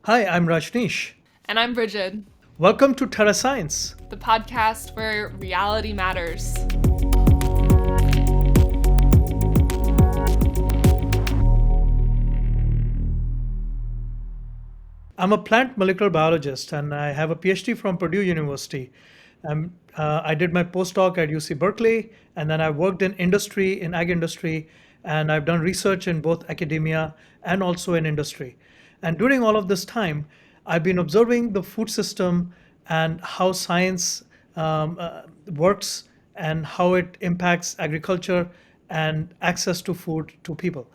Hi, I'm Rajnish. And I'm Brigid, Welcome to Terra Science. the podcast where reality matters. I'm a plant molecular biologist and I have a PhD from Purdue University. I did my postdoc at UC Berkeley and then I worked in industry, in ag industry, and I've done research in both academia and also in industry. And during all of this time, I've been observing the food system and how science works and how it impacts agriculture and access to food to people.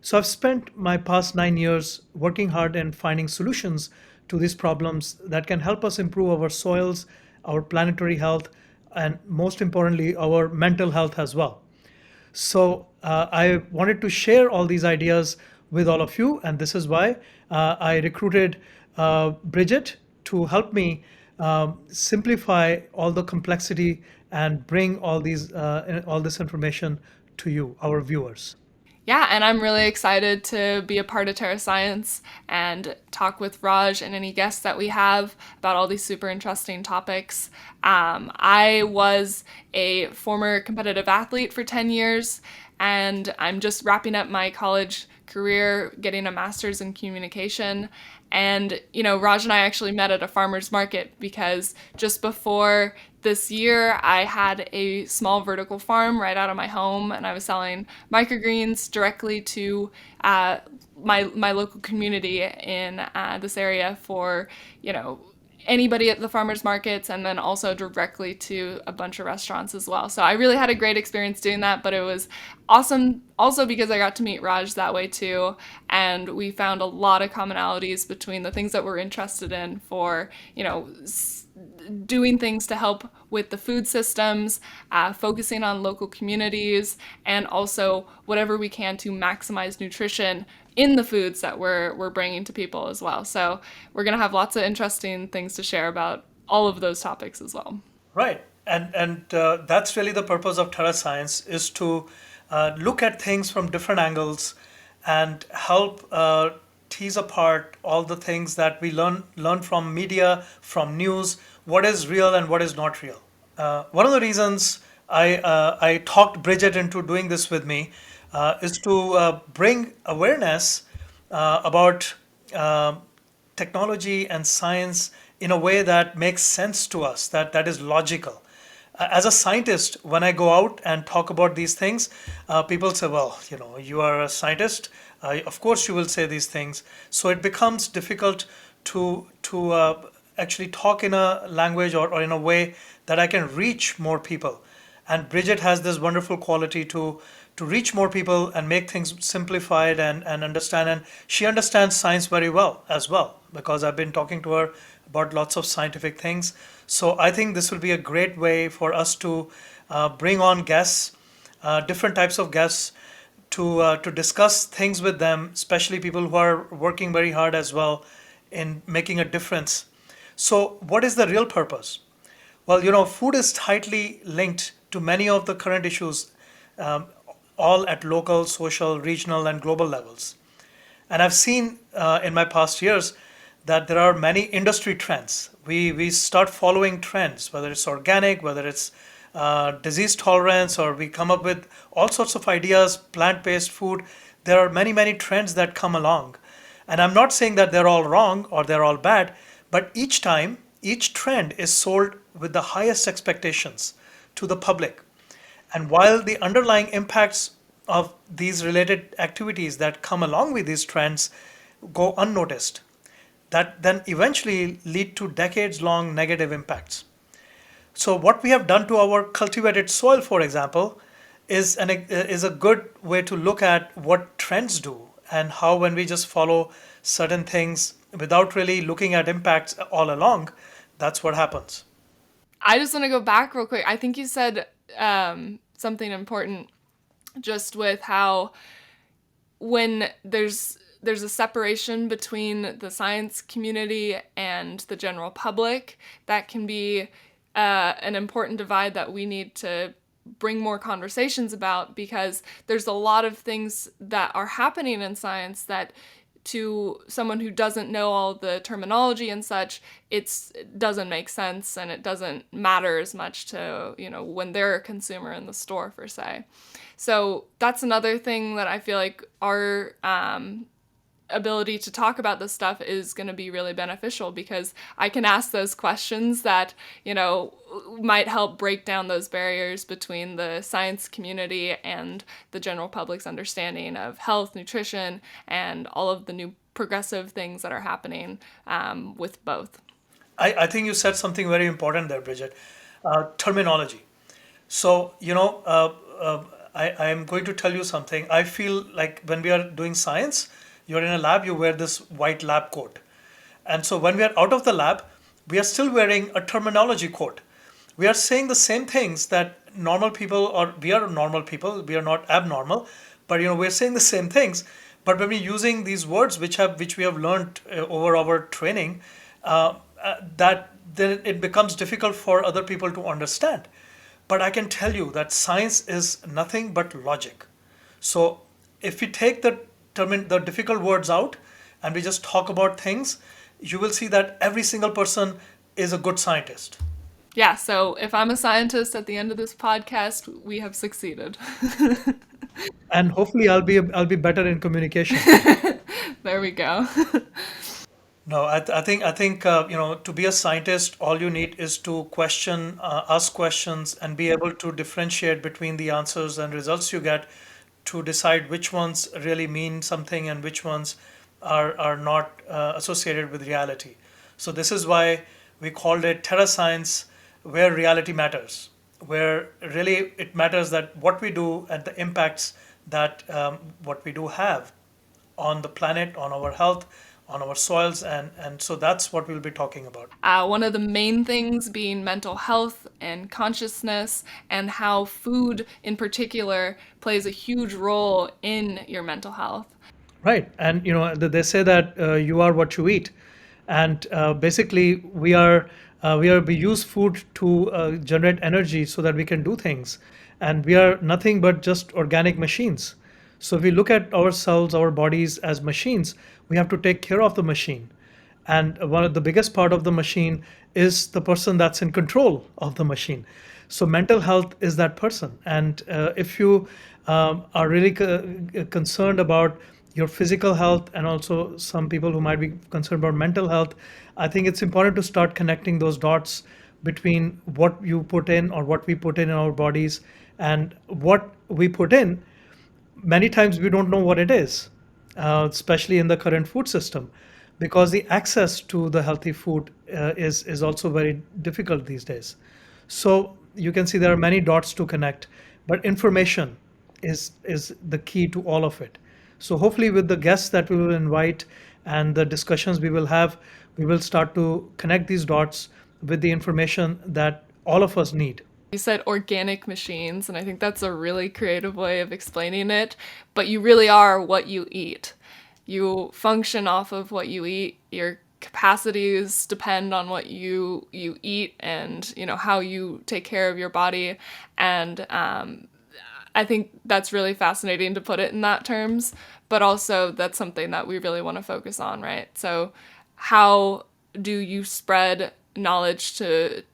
So I've spent my past 9 years working hard and finding solutions to these problems that can help us improve our soils, our planetary health, and most importantly, our mental health as well. So I wanted to share all these ideas with all of you, and this is why I recruited Brigid to help me simplify all the complexity and bring all this information to you, our viewers. Yeah, and I'm really excited to be a part of Terra Science and talk with Raj and any guests that we have about all these super interesting topics. I was a former competitive athlete for 10 years, and I'm just wrapping up my college career, getting a master's in communication. And, Raj and I actually met at a farmer's market because just before this year, I had a small vertical farm right out of my home, and I was selling microgreens directly to my local community in this area for, anybody at the farmers markets, and then also directly to a bunch of restaurants as well. So I really had a great experience doing that, but it was awesome also because I got to meet Raj that way too, and we found a lot of commonalities between the things that we're interested in for, doing things to help with the food systems, focusing on local communities, and also whatever we can to maximize nutrition in the foods that we're bringing to people as well. So we're gonna have lots of interesting things to share about all of those topics as well. Right, and that's really the purpose of Terra Science is to look at things from different angles and help tease apart all the things that we learn from media, from news, what is real and what is not real. One of the reasons I talked Bridget into doing this with me is to bring awareness about technology and science in a way that makes sense to us, that is logical. As a scientist, when I go out and talk about these things, people say, well, you are a scientist. Of course, you will say these things. So it becomes difficult to actually talk in a language or in a way that I can reach more people. And Bridget has this wonderful quality to reach more people and make things simplified and understand. And she understands science very well as well, because I've been talking to her about lots of scientific things. So I think this will be a great way for us to bring on guests, different types of guests, to discuss things with them, especially people who are working very hard as well in making a difference. So, what is the real purpose? Well, food is tightly linked to many of the current issues, um, all at local, social, regional, and global levels. And I've seen in my past years that there are many industry trends. We start following trends, whether it's organic, whether it's disease tolerance, or we come up with all sorts of ideas, plant based food. There are many, many trends that come along. And I'm not saying that they're all wrong or they're all bad, but each time, each trend is sold with the highest expectations to the public. And while the underlying impacts of these related activities that come along with these trends go unnoticed, that then eventually lead to decades long negative impacts. So, what we have done to our cultivated soil, for example, is a good way to look at what trends do and how, when we just follow certain things without really looking at impacts all along, that's what happens. I just want to go back real quick. I think you said something important just with how when there's a separation between the science community and the general public, that can be an important divide that we need to bring more conversations about, because there's a lot of things that are happening in science that to someone who doesn't know all the terminology and such, it doesn't make sense and it doesn't matter as much to, when they're a consumer in the store, per se. So that's another thing that I feel like our ability to talk about this stuff is going to be really beneficial, because I can ask those questions that, might help break down those barriers between the science community and the general public's understanding of health, nutrition, and all of the new progressive things that are happening with both. I think you said something very important there, Bridget. Terminology. So, I am going to tell you something. I feel like when we are doing science, you're in a lab, you wear this white lab coat. And so when we are out of the lab, we are still wearing a terminology coat. We are saying the same things that normal people, or we are normal people, we are not abnormal, but we're saying the same things. But when we're using these words which we have learned over our training, that then it becomes difficult for other people to understand. But I can tell you that science is nothing but logic. So if we take the difficult words out and we just talk about things, you will see that every single person is a good scientist. Yeah, so if I'm a scientist at the end of this podcast, we have succeeded. And hopefully I'll be better in communication. There we go. No, I think to be a scientist, all you need is to question, ask questions, and be able to differentiate between the answers and results you get to decide which ones really mean something and which ones are not associated with reality. So this is why we called it Terra Science, where reality matters, where really it matters that what we do and the impacts that what we do have on the planet, on our health, on our soils, and so that's what we'll be talking about. One of the main things being mental health and consciousness, and how food in particular plays a huge role in your mental health. Right, and they say that you are what you eat, and basically we use food to generate energy so that we can do things, and we are nothing but just organic machines. So if we look at ourselves, our bodies as machines, we have to take care of the machine. And one of the biggest part of the machine is the person that's in control of the machine. So mental health is that person. And if you are really concerned about your physical health, and also some people who might be concerned about mental health, I think it's important to start connecting those dots between what you put in, or what we put in our bodies, and what we put in. Many times we don't know what it is, especially in the current food system, because the access to the healthy food is also very difficult these days. So you can see there are many dots to connect, but information is the key to all of it. So hopefully, with the guests that we will invite and the discussions we will have, we will start to connect these dots with the information that all of us need. You said organic machines, and I think that's a really creative way of explaining it. But you really are what you eat. You function off of what you eat. Your capacities depend on what you eat, and how you take care of your body. And I think that's really fascinating to put it in that terms. But also, that's something that we really want to focus on, right? So, how do you spread knowledge to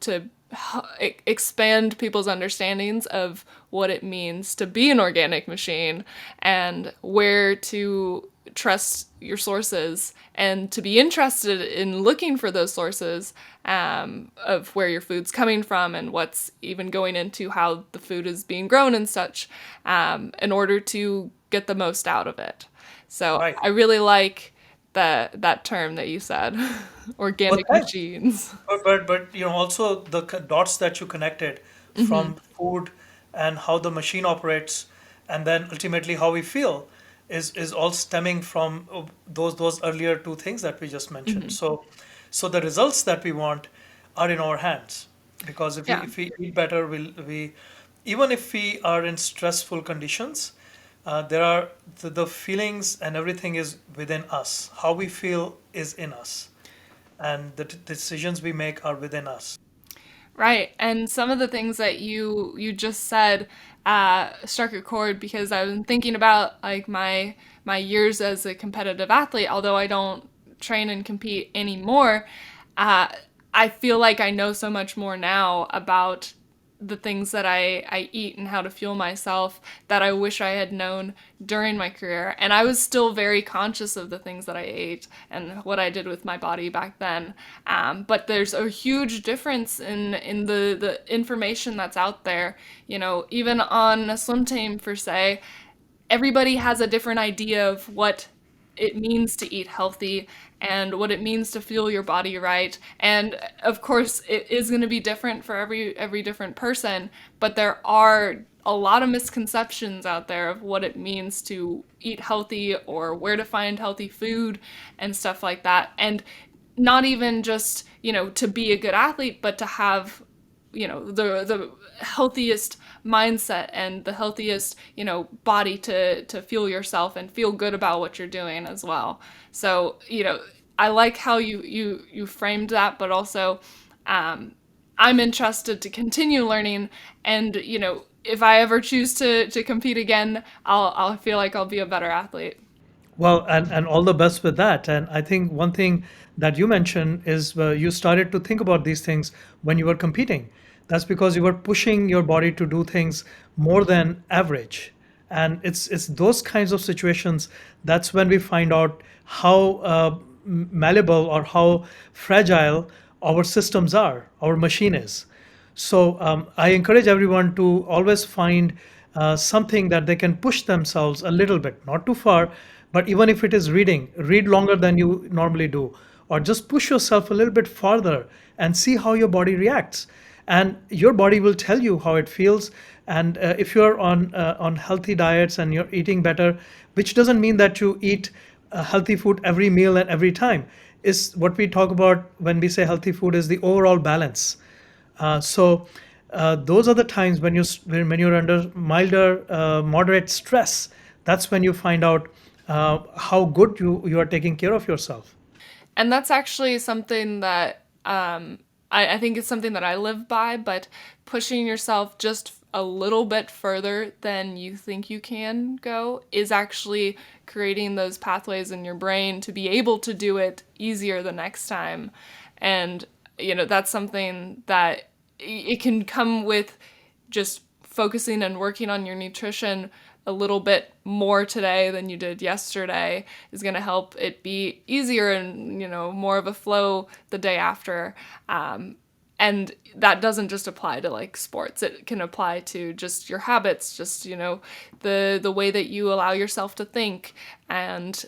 expand people's understandings of what it means to be an organic machine, and where to trust your sources, and to be interested in looking for those sources of where your food's coming from, and what's even going into how the food is being grown and such, in order to get the most out of it. So Right. I really like that term that you said, Well, organic thanks. machines. But also the dots that you connected from food and how the machine operates, and then ultimately how we feel, is all stemming from those earlier two things that we just mentioned. So the results that we want are in our hands, because if we Yeah. if we eat better, we even if we are in stressful conditions, there are the feelings and everything is within us. How we feel is in us, and the decisions we make are within us. Right. And some of the things that you just said struck a chord because I've been thinking about like my years as a competitive athlete, although I don't train and compete anymore. Uh, I feel like I know so much more now about the things that I eat and how to fuel myself that I wish I had known during my career. And I was still very conscious of the things that I ate and what I did with my body back then. But there's a huge difference in the information that's out there. You know, even on a swim team, per se, everybody has a different idea of what it means to eat healthy and what it means to fuel your body right. And of course, it is going to be different for every different person, but there are a lot of misconceptions out there of what it means to eat healthy or where to find healthy food and stuff like that. And not even just, you know, to be a good athlete, but to have, you know, the healthiest mindset and the healthiest, you know, body to fuel yourself and feel good about what you're doing as well. So, you know, I like how you framed that, but also um, I'm interested to continue learning. And, you know, if I ever choose to compete again, I'll feel like I'll be a better athlete. Well, and all the best with that. And I think one thing that you mentioned is you started to think about these things when you were competing. That's because you were pushing your body to do things more than average. And it's those kinds of situations that's when we find out how malleable or how fragile our systems are, our machine is. So I encourage everyone to always find something that they can push themselves a little bit, not too far, but even if it is reading, read longer than you normally do, or just push yourself a little bit farther and see how your body reacts. And your body will tell you how it feels. And if you're on healthy diets and you're eating better, which doesn't mean that you eat healthy food every meal and every time, is what we talk about when we say healthy food is the overall balance. So those are the times when when you're under milder, moderate stress. That's when you find out how good you are taking care of yourself. And that's actually something that I think it's something that I live by, but pushing yourself just a little bit further than you think you can go is actually creating those pathways in your brain to be able to do it easier the next time. And, you know, that's something that it can come with just focusing and working on your nutrition a little bit more today than you did yesterday is going to help it be easier and, you know, more of a flow the day after. And that doesn't just apply to like sports, it can apply to just your habits, just, you know, the way that you allow yourself to think, and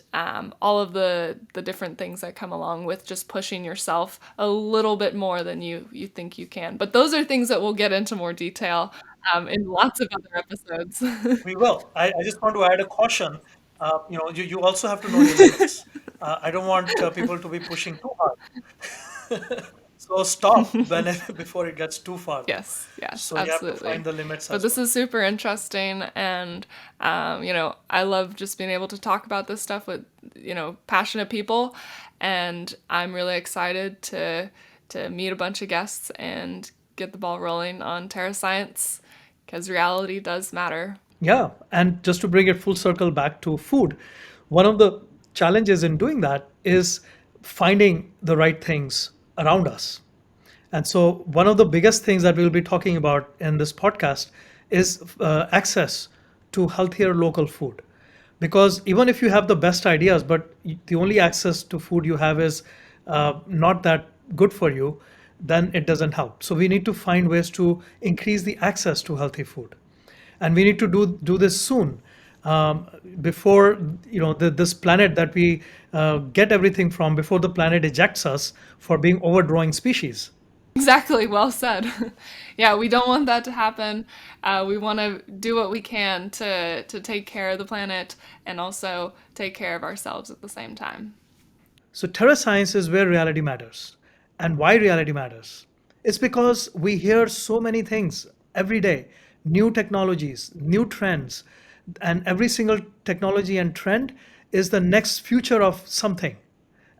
all of the different things that come along with just pushing yourself a little bit more than you think you can. But those are things that we'll get into more detail in lots of other episodes. We will. I just want to add a caution. You also have to know your limits. I don't want people to be pushing too hard. So stop when before it gets too far, though. Yes, yes, So you have to find absolutely. the limits But as this well. is super interesting, and you know, I love just being able to talk about this stuff with, you know, passionate people, and I'm really excited to meet a bunch of guests and get the ball rolling on Terra Science because reality does matter. Yeah, and just to bring it full circle back to food, one of the challenges in doing that is finding the right things around us. And so, one of the biggest things that we'll be talking about in this podcast is access to healthier local food. Because even if you have the best ideas, but the only access to food you have is not that good for you, then it doesn't help. So, we need to find ways to increase the access to healthy food, and we need to do this soon, before this planet that we get everything from, before the planet ejects us for being overdrawing species. Exactly, well said. Yeah, we don't want that to happen. We want to do what we can to take care of the planet and also take care of ourselves at the same time. So terra science is where reality matters. And why reality matters? It's because we hear so many things every day, new technologies, new trends, and every single technology and trend is the next future of something.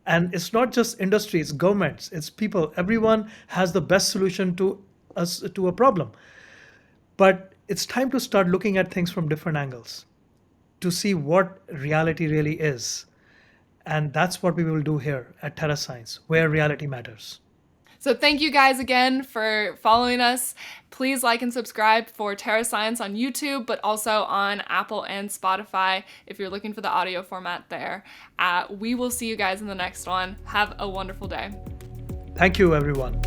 And it's not just industries, governments, it's people. Everyone has the best solution to to a problem. But it's time to start looking at things from different angles to see what reality really is. And that's what we will do here at Terra Science, where reality matters. So thank you guys again for following us. Please like and subscribe for Terra Science on YouTube, but also on Apple and Spotify if you're looking for the audio format there. We will see you guys in the next one. Have a wonderful day. Thank you, everyone.